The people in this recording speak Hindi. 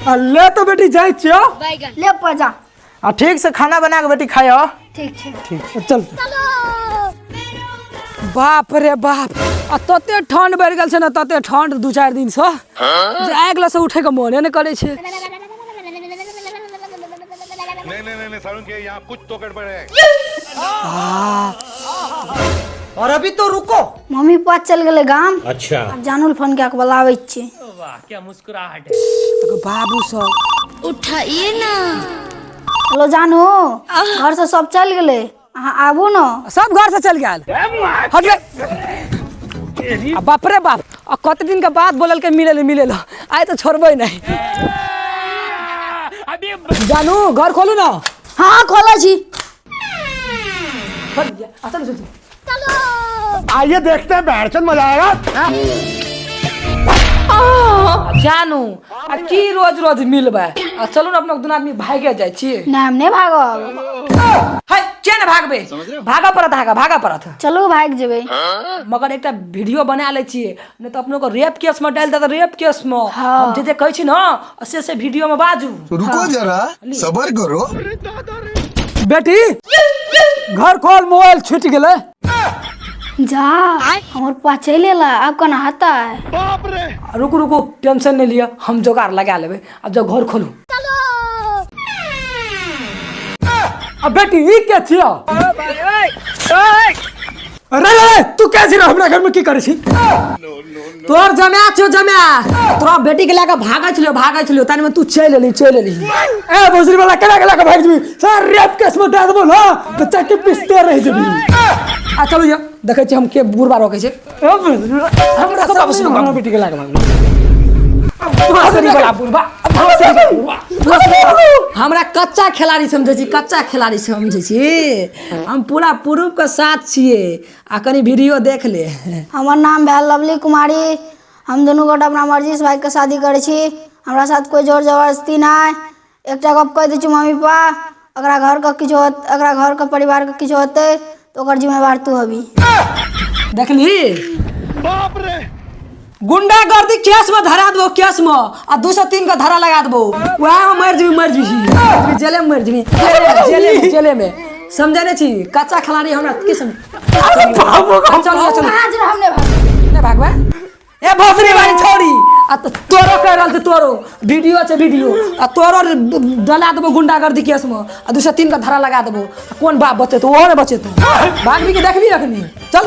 ले तो बेटी जाए छियो ले पजा ठीक से खाना बना के बेटी खायो। ठीक है ठीक चल। बाप रे बाप तते ठंड बढ़ गल ना तते ठंड 2-4 दिन से आगला से उठे के मोने न करे छे। नहीं सारुण के यहाँ कुछ तो गड़बड़ है। और अभी तो रुको। मम्मी पास चल गए गांव। अच्छा अब जानूल फोन क्या बुलावे छे। वाह क्या मुस्कुराहट है। बाबू सब उठाइए ना। हेलो जानू घर से सब चल गए अहाँ आबू ना। सब घर से चल गया हट ले। बाप रे बाप कत दिन के बाद बोलल के मिले आए तो छोड़बे नहीं। जानू घर खोलू ना। हाँ खोला छी। आइए देखते हैं बैठचंद मजा आएगा। जानू की रोज रोज मिलबे चलू ना अपना दोनों आदमी भागे जाए छी। ना हम नहीं भागब। है के न भागबे भागा पड़त चलो भाग जेबे। मगर एक वीडियो बना ले छिए नहीं तो अपनों को रेप केस में डाल देता रेप केस में। हम जे कहै छी ना से वीडियो में बाजू। रुको जरा सबर करो। बेटी घर खोल मोबाइल छूट गेले। जा हमर पास चले ला अब कना हता है। रुको टेंशन नहीं लिया हम जोगाड़ लगा लेबे। अब जब घर खोलू अब बेटी ई क्या छिया। अरे तू कैसे रह हमरा घर में की करे छी। तोर जमा छो जमा तोरा बेटी के लेके भागा छलियो तानी में तू चल एली ए बजरी वाला केला के भाग जबी सर रेप केस में दे देबो ना तो चक्के पिसते रह जबी। आ चलू जा देखे छी हम के बुरबा रोके छै। हमरा सब सुन बेटी के लेके भाग हमरा कच्चा खिलाड़ी समझे छी हम पूरा प्रूफ के साथ छिए। आ कनी वीडियो देख ले। हमार नाम है लवली कुमारी। हम दोनों गोटा अपना मर्जी से भाई के शादी करे छी। हमरा साथ कोई जोर जबरदस्ती ना। एकटा गप कह दै छी मम्मी पापा अगरा घर का किछो अगरा घर का परिवार का किछो होते तो ओकर जिम्मेवार तू हबी। देखली बाप रे गुंडागर्दी केस में धरा देबो केस में आ 203 का धारा लगा देबो वह मर जी जेले में मर जी जेले में समझने छी। कच्चा खिलाड़ी हमरा की समझ। चल हमने भागबा ए भोसरी वाली छोड़ी आ तोरो कह रहल तोरो वीडियो छे वीडियो आ तोरो डला देबो गुंडागर्दी केस में आ 203 का धारा लगा देबो। कौन बाप बचे तो वो ने बचे तो भागबी के देखबी रखनी चल।